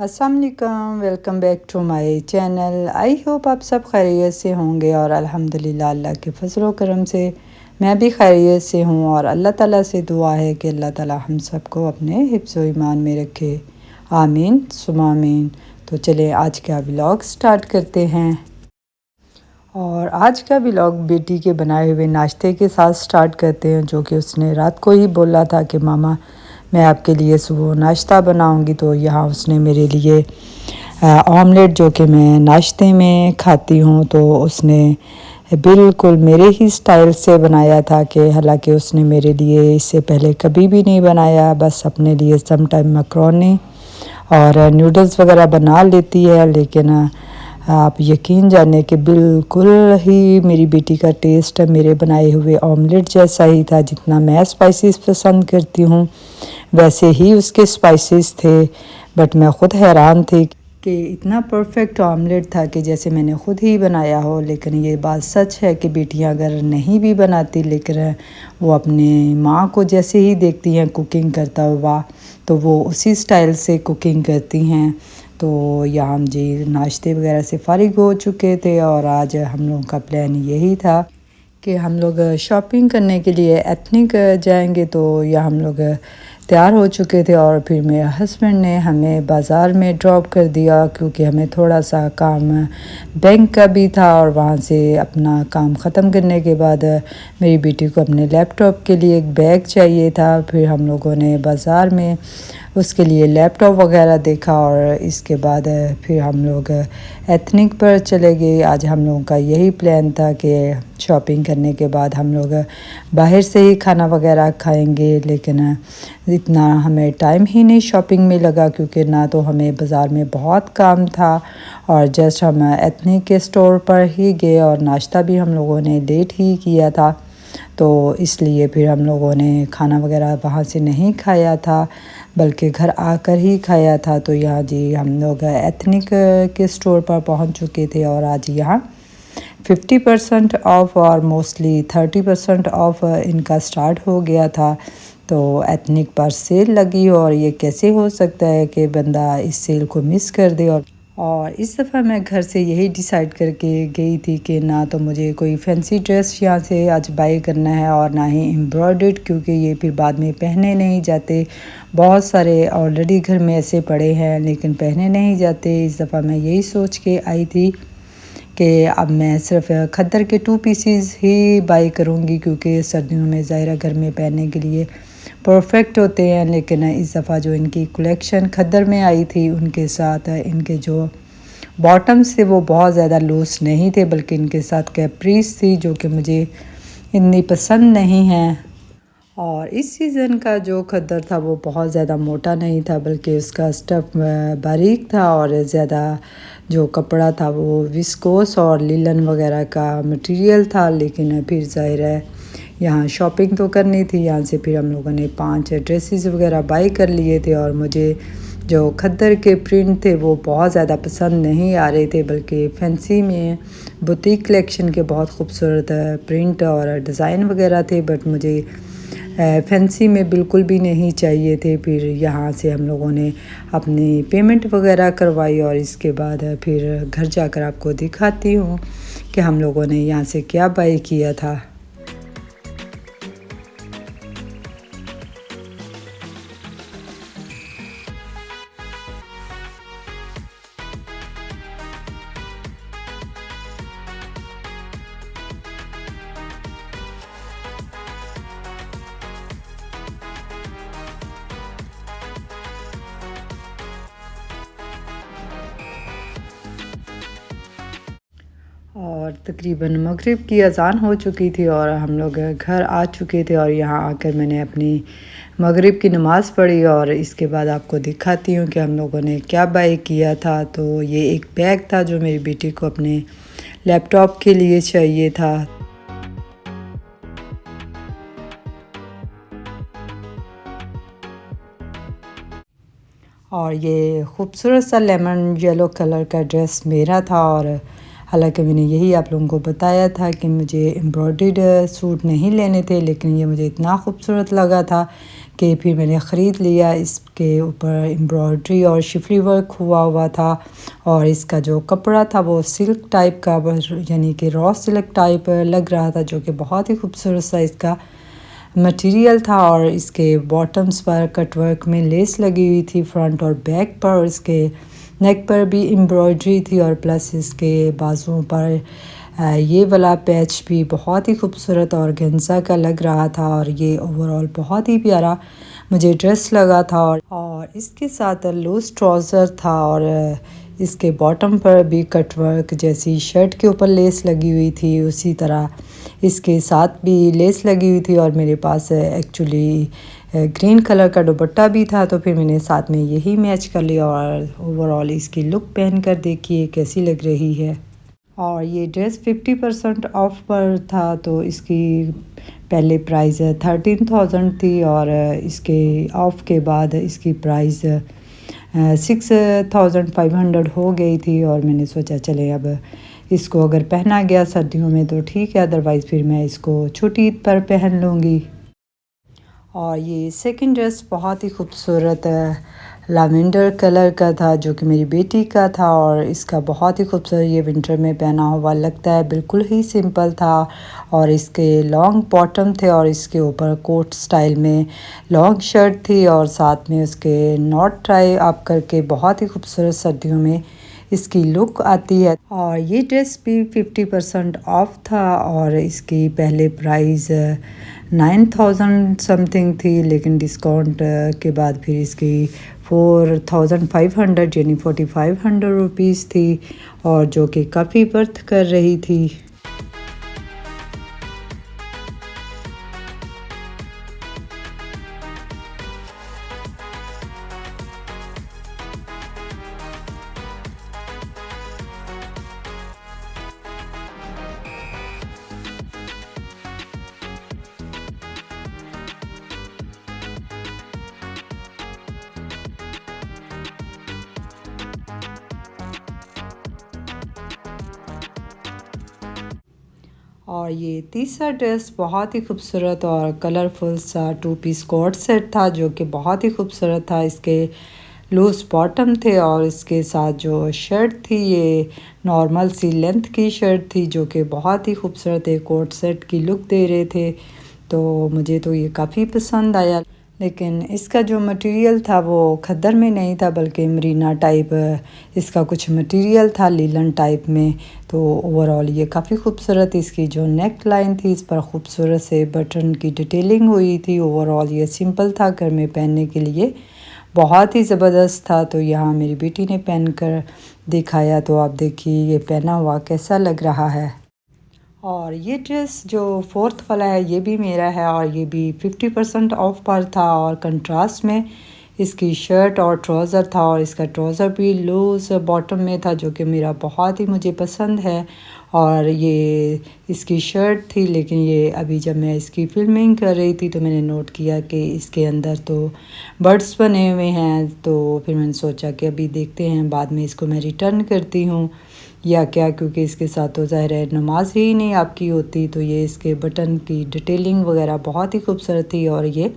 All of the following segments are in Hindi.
अस्सलाम वालेकुम, welcome back to my channel. I hope आप सब खैरियत से होंगे और अल्हम्दुलिल्लाह अल्लाह के फजल व करम से मैं भी खैरियत से हूँ। और अल्लाह ताला से दुआ है कि अल्लाह ताला हम सबको अपने हिफ्ज़ व ईमान में रखे, आमीन सुम्मा आमीन। तो चलें आज का व्लॉग स्टार्ट करते हैं। और आज का व्लॉग बेटी के बनाए हुए नाश्ते के साथ स्टार्ट करते हैं, जो कि उसने रात को ही बोला था कि मामा मैं आपके लिए सुबह नाश्ता बनाऊंगी। तो यहाँ उसने मेरे लिए ऑमलेट, जो कि मैं नाश्ते में खाती हूँ, तो उसने बिल्कुल मेरे ही स्टाइल से बनाया था। कि हालांकि उसने मेरे लिए इससे पहले कभी भी नहीं बनाया, बस अपने लिए सम टाइम मैकरोनी और नूडल्स वगैरह बना लेती है। लेकिन आप यकीन जाने कि बिल्कुल ही मेरी बेटी का टेस्ट मेरे बनाए हुए ऑमलेट जैसा ही था। जितना मैं स्पाइसेस पसंद करती हूँ वैसे ही उसके स्पाइसेस थे। बट मैं ख़ुद हैरान थी कि इतना परफेक्ट ऑमलेट था कि जैसे मैंने ख़ुद ही बनाया हो। लेकिन ये बात सच है कि बेटियां अगर नहीं भी बनाती, लेकिन वो अपने माँ को जैसे ही देखती हैं कुकिंग करता हुआ, तो वो उसी स्टाइल से कुकिंग करती हैं। तो यहाँ हम जी नाश्ते वगैरह से फ़ारिग हो चुके थे और आज हम लोगों का प्लान यही था कि हम लोग शॉपिंग करने के लिए एथनिक जाएंगे। तो यहाँ हम लोग तैयार हो चुके थे और फिर मेरे हस्बैंड ने हमें बाज़ार में ड्रॉप कर दिया, क्योंकि हमें थोड़ा सा काम बैंक का भी था। और वहाँ से अपना काम ख़त्म करने के बाद मेरी बेटी को अपने लैपटॉप के लिए एक बैग चाहिए था। फिर हम लोगों ने बाज़ार में उसके लिए लैपटॉप वगैरह देखा और इसके बाद फिर हम लोग एथनिक पर चले गए। आज हम लोगों का यही प्लान था कि शॉपिंग करने के बाद हम लोग बाहर से ही खाना वगैरह खाएंगे। लेकिन इतना हमें टाइम ही नहीं शॉपिंग में लगा, क्योंकि ना तो हमें बाज़ार में बहुत काम था और जस्ट हम एथनिक के स्टोर पर ही गए और नाश्ता भी हम लोगों ने लेट ही किया था। तो इसलिए फिर हम लोगों ने खाना वगैरह वहाँ से नहीं खाया था, बल्कि घर आकर ही खाया था। तो यहाँ जी हम लोग एथनिक के स्टोर पर पहुँच चुके थे और आज यहाँ 50% ऑफ और मोस्टली 30% ऑफ इनका स्टार्ट हो गया था। तो एथनिक पर सेल लगी और ये कैसे हो सकता है कि बंदा इस सेल को मिस कर दे। और इस दफ़ा मैं घर से यही डिसाइड करके गई थी कि ना तो मुझे कोई फैंसी ड्रेस यहाँ से आज बाय करना है और ना ही एम्ब्रॉयडर्ड, क्योंकि ये फिर बाद में पहने नहीं जाते। बहुत सारे ऑलरेडी घर में ऐसे पड़े हैं लेकिन पहने नहीं जाते। इस दफ़ा मैं यही सोच के आई थी कि अब मैं सिर्फ खद्दर के 2 पीसीज ही बाय करूँगी, क्योंकि सर्दियों में ज़ाहिर घर में पहनने के लिए परफेक्ट होते हैं। लेकिन इस दफ़ा जो इनकी कलेक्शन खद्दर में आई थी, उनके साथ इनके जो बॉटम्स थे वो बहुत ज़्यादा लूज़ नहीं थे, बल्कि इनके साथ कैप्रीज थी, जो कि मुझे इतनी पसंद नहीं है। और इस सीज़न का जो खद्दर था वो बहुत ज़्यादा मोटा नहीं था, बल्कि उसका स्टफ़ बारीक था और ज़्यादा जो कपड़ा था वो विस्कोस और लिलन वगैरह का मटेरियल था। लेकिन फिर ज़ाहिर है यहाँ शॉपिंग तो करनी थी। यहाँ से फिर हम लोगों ने 5 ड्रेसेस वगैरह बाई कर लिए थे और मुझे जो खद्दर के प्रिंट थे वो बहुत ज़्यादा पसंद नहीं आ रहे थे, बल्कि फैंसी में बुटीक कलेक्शन के बहुत खूबसूरत प्रिंट और डिज़ाइन वगैरह थे। बट मुझे फैंसी में बिल्कुल भी नहीं चाहिए थे। फिर यहाँ से हम लोगों ने अपनी पेमेंट वगैरह करवाई और इसके बाद फिर घर जाकर आपको दिखाती हूँ कि हम लोगों ने यहाँ से क्या बाई किया था। और तकरीबन मगरिब की अज़ान हो चुकी थी और हम लोग घर आ चुके थे। और यहाँ आकर मैंने अपनी मगरिब की नमाज़ पढ़ी और इसके बाद आपको दिखाती हूँ कि हम लोगों ने क्या बाय किया था। तो ये एक बैग था जो मेरी बेटी को अपने लैपटॉप के लिए चाहिए था। और ये खूबसूरत सा लेमन येलो कलर का ड्रेस मेरा था और हालांकि मैंने यही आप लोगों को बताया था कि मुझे एम्ब्रॉयडर्ड सूट नहीं लेने थे, लेकिन ये मुझे इतना खूबसूरत लगा था कि फिर मैंने ख़रीद लिया। इसके ऊपर एम्ब्रॉयडरी और शिफली वर्क हुआ था और इसका जो कपड़ा था वो सिल्क टाइप का, यानी कि रॉ सिल्क टाइप लग रहा था, जो कि बहुत ही खूबसूरत सा इसका मटेरियल था। और इसके बॉटम्स पर कटवर्क में लेस लगी हुई थी फ्रंट और बैक पर, और इसके नेक पर भी एम्ब्रॉयडरी थी और प्लस इसके बाजुओं पर ये वाला पैच भी बहुत ही खूबसूरत और गेंजा का लग रहा था। और ये ओवरऑल बहुत ही प्यारा मुझे ड्रेस लगा था। और इसके साथ लूज़ ट्राउज़र था और इसके बॉटम पर भी कटवर्क जैसी शर्ट के ऊपर लेस लगी हुई थी, उसी तरह इसके साथ भी लेस लगी हुई थी। और मेरे पास एक्चुअली ग्रीन कलर का दुपट्टा भी था, तो फिर मैंने साथ में यही मैच कर लिया। और ओवरऑल इसकी लुक पहन कर देखिए कैसी लग रही है। और ये ड्रेस 50% ऑफ पर था, तो इसकी पहले प्राइस 13,000 थी और इसके ऑफ के बाद इसकी प्राइस 6,500 हो गई थी। और मैंने सोचा चले अब इसको अगर पहना गया सर्दियों में तो ठीक है, अदरवाइज़ फिर मैं इसको छोटी ईद पर पहन लूँगी। और ये सेकंड ड्रेस बहुत ही खूबसूरत लैवेंडर कलर का था, जो कि मेरी बेटी का था। और इसका बहुत ही खूबसूरत, ये विंटर में पहना हुआ लगता है, बिल्कुल ही सिंपल था। और इसके लॉन्ग बॉटम थे और इसके ऊपर कोट स्टाइल में लॉन्ग शर्ट थी और साथ में उसके नॉट ट्राई आप करके बहुत ही खूबसूरत सर्दियों में इसकी लुक आती है। और ये ड्रेस भी 50% ऑफ था और इसकी पहले प्राइस 9,000 समथिंग थी, लेकिन डिस्काउंट के बाद फिर इसकी 4,500 यानी 4,500 रुपीज़ थी, और जो कि काफ़ी वर्थ कर रही थी। और ये तीसरा ड्रेस बहुत ही खूबसूरत और कलरफुल सा 2 पीस कोट सेट था, जो कि बहुत ही खूबसूरत था। इसके लूज़ बॉटम थे और इसके साथ जो शर्ट थी ये नॉर्मल सी लेंथ की शर्ट थी, जो कि बहुत ही खूबसूरत एक कोट सेट की लुक दे रहे थे। तो मुझे तो ये काफ़ी पसंद आया, लेकिन इसका जो मटेरियल था वो खद्दर में नहीं था, बल्कि मरीना टाइप इसका कुछ मटेरियल था, लीलन टाइप में। तो ओवरऑल ये काफ़ी खूबसूरत, इसकी जो नेक लाइन थी इस पर खूबसूरत से बटन की डिटेलिंग हुई थी। ओवरऑल ये सिंपल था, घर में पहनने के लिए बहुत ही ज़बरदस्त था। तो यहाँ मेरी बेटी ने पहन कर दिखाया, तो आप देखिए ये पहना हुआ कैसा लग रहा है। और ये ड्रेस जो फोर्थ वाला है ये भी मेरा है और ये भी 50% ऑफ पर था और कंट्रास्ट में इसकी शर्ट और ट्राउज़र था, और इसका ट्राउज़र भी लूज़ बॉटम में था, जो कि मेरा बहुत ही मुझे पसंद है। और ये इसकी शर्ट थी, लेकिन ये अभी जब मैं इसकी फ़िल्मिंग कर रही थी तो मैंने नोट किया कि इसके अंदर तो बर्ड्स बने हुए हैं, तो फिर मैंने सोचा कि अभी देखते हैं, बाद में इसको मैं रिटर्न करती हूँ या क्या, क्योंकि इसके साथ तो ज़ाहिर है नमाज ही नहीं आपकी होती। तो ये इसके बटन की डिटेलिंग वगैरह बहुत ही खूबसूरत थी। और ये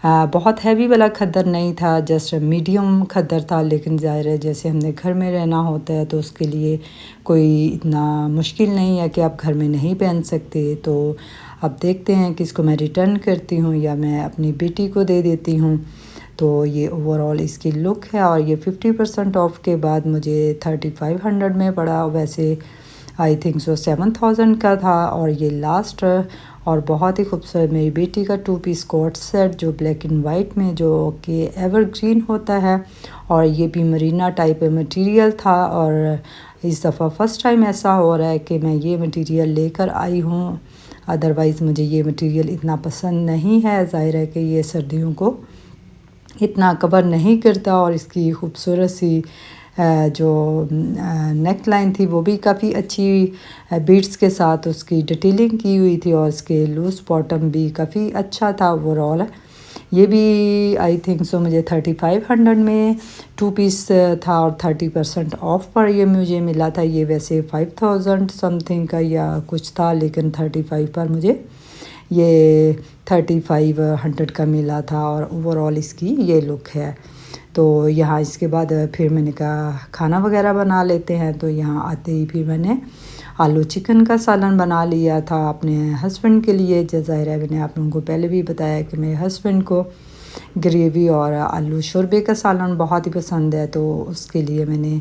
बहुत हैवी वाला खद्दर नहीं था, जस्ट मीडियम खद्दर था, लेकिन ज़ाहिर है जैसे हमने घर में रहना होता है तो उसके लिए कोई इतना मुश्किल नहीं है कि आप घर में नहीं पहन सकते। तो अब देखते हैं कि इसको मैं रिटर्न करती हूँ या मैं अपनी बेटी को दे देती हूँ। तो ये ओवरऑल इसकी लुक है और ये 50% ऑफ के बाद मुझे 3,500 में पड़ा। वैसे आई थिंक सो 7,000 का था। और ये लास्ट और बहुत ही खूबसूरत मेरी बेटी का 2 पीस कोट सेट, जो ब्लैक एंड वाइट में, जो कि एवरग्रीन होता है, और ये भी मरीना टाइप मटेरियल था। और इस दफ़ा फ़र्स्ट टाइम ऐसा हो रहा है कि मैं ये मटेरियल लेकर आई हूँ, अदरवाइज़ मुझे ये मटेरियल इतना पसंद नहीं है। ज़ाहिर है कि ये सर्दियों को इतना कवर नहीं करता। और इसकी खूबसूरत सी जो नेक लाइन थी वो भी काफ़ी अच्छी बीड्स के साथ उसकी डिटेलिंग की हुई थी, और इसके लूज़ बॉटम भी काफ़ी अच्छा था ओवरऑल। ये भी आई थिंक सो मुझे 3500 में 2 पीस था और 30% ऑफ पर ये मुझे मिला था। ये वैसे 5000 समथिंग का या कुछ था, लेकिन 35 पर मुझे ये 3500 का मिला था और ओवरऑल इसकी ये लुक है। तो यहाँ इसके बाद फिर मैंने कहा खाना वगैरह बना लेते हैं। तो यहाँ आते ही फिर मैंने आलू चिकन का सालन बना लिया था अपने हस्बैंड के लिए। ज़ाहिर है मैंने आप लोगों को पहले भी बताया कि मेरे हस्बैंड को ग्रेवी और आलू शोरबे का सालन बहुत ही पसंद है, तो उसके लिए मैंने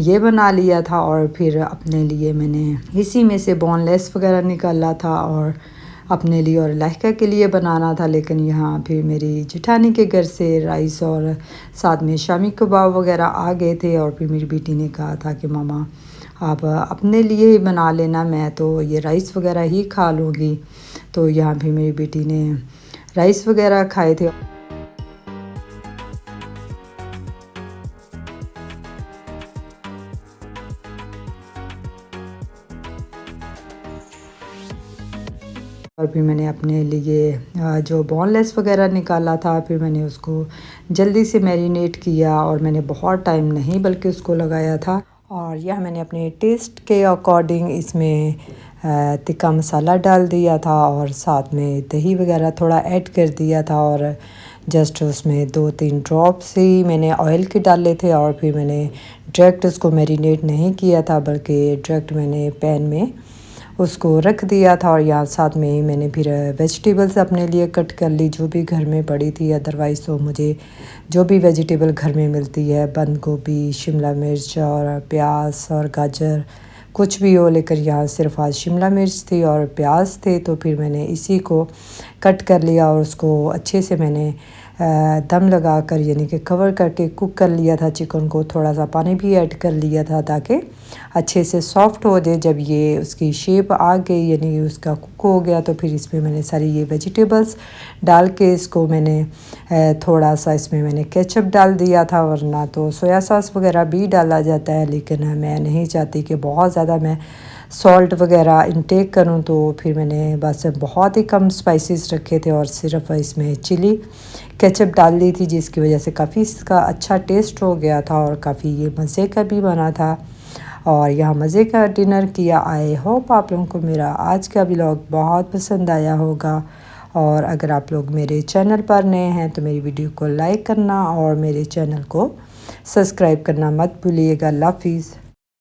ये बना लिया था। और फिर अपने लिए मैंने इसी में से बोनलेस वगैरह निकाला था और अपने लिए और लाहिका के लिए बनाना था। लेकिन यहाँ फिर मेरी जेठानी के घर से राइस और साथ में शामी कबाब वगैरह आ गए थे। और फिर मेरी बेटी ने कहा था कि मामा आप अपने लिए ही बना लेना, मैं तो ये राइस वगैरह ही खा लूँगी। तो यहाँ भी मेरी बेटी ने राइस वगैरह खाए थे। और फिर मैंने अपने लिए जो बोनलेस वगैरह निकाला था, फिर मैंने उसको जल्दी से मैरिनेट किया और मैंने बहुत टाइम नहीं बल्कि उसको लगाया था। और यह मैंने अपने टेस्ट के अकॉर्डिंग इसमें तिक्का मसाला डाल दिया था और साथ में दही वगैरह थोड़ा ऐड कर दिया था। और जस्ट उसमें 2-3 ड्रॉप्स ही मैंने ऑयल के डाले थे। और फिर मैंने डायरेक्ट उसको मैरिनेट नहीं किया था, बल्कि डायरेक्ट मैंने पैन में उसको रख दिया था। और यहाँ साथ में ही मैंने फिर वेजिटेबल्स अपने लिए कट कर ली जो भी घर में पड़ी थी। अदरवाइज़ तो मुझे जो भी वेजिटेबल घर में मिलती है, बंद गोभी, शिमला मिर्च और प्याज और गाजर, कुछ भी हो, लेकर यहाँ सिर्फ आज शिमला मिर्च थी और प्याज थे। तो फिर मैंने इसी को कट कर लिया और उसको अच्छे से मैंने दम लगा कर यानी कि कवर करके कुक कर लिया था चिकन को। थोड़ा सा पानी भी ऐड कर लिया था ताकि अच्छे से सॉफ़्ट हो जाए। जब ये उसकी शेप आ गई यानी कि उसका कुक हो गया, तो फिर इसमें मैंने सारी ये वेजिटेबल्स डाल के इसको मैंने थोड़ा सा इसमें मैंने केचप डाल दिया था, वरना तो सोया सॉस वगैरह भी डाला जाता है। लेकिन मैं नहीं चाहती कि बहुत ज़्यादा मैं सॉल्ट वगैरह इंटेक करूं, तो फिर मैंने बस बहुत ही कम स्पाइसेस रखे थे और सिर्फ इसमें चिली केचप डाल दी थी, जिसकी वजह से काफ़ी इसका अच्छा टेस्ट हो गया था और काफ़ी ये मज़े का भी बना था। और यहाँ मज़े का डिनर किया। आई होप आप लोगों को मेरा आज का व्लॉग बहुत पसंद आया होगा। और अगर आप लोग मेरे चैनल पर नए हैं तो मेरी वीडियो को लाइक करना और मेरे चैनल को सब्सक्राइब करना मत भूलिएगा। अल्लाह हाफिज़।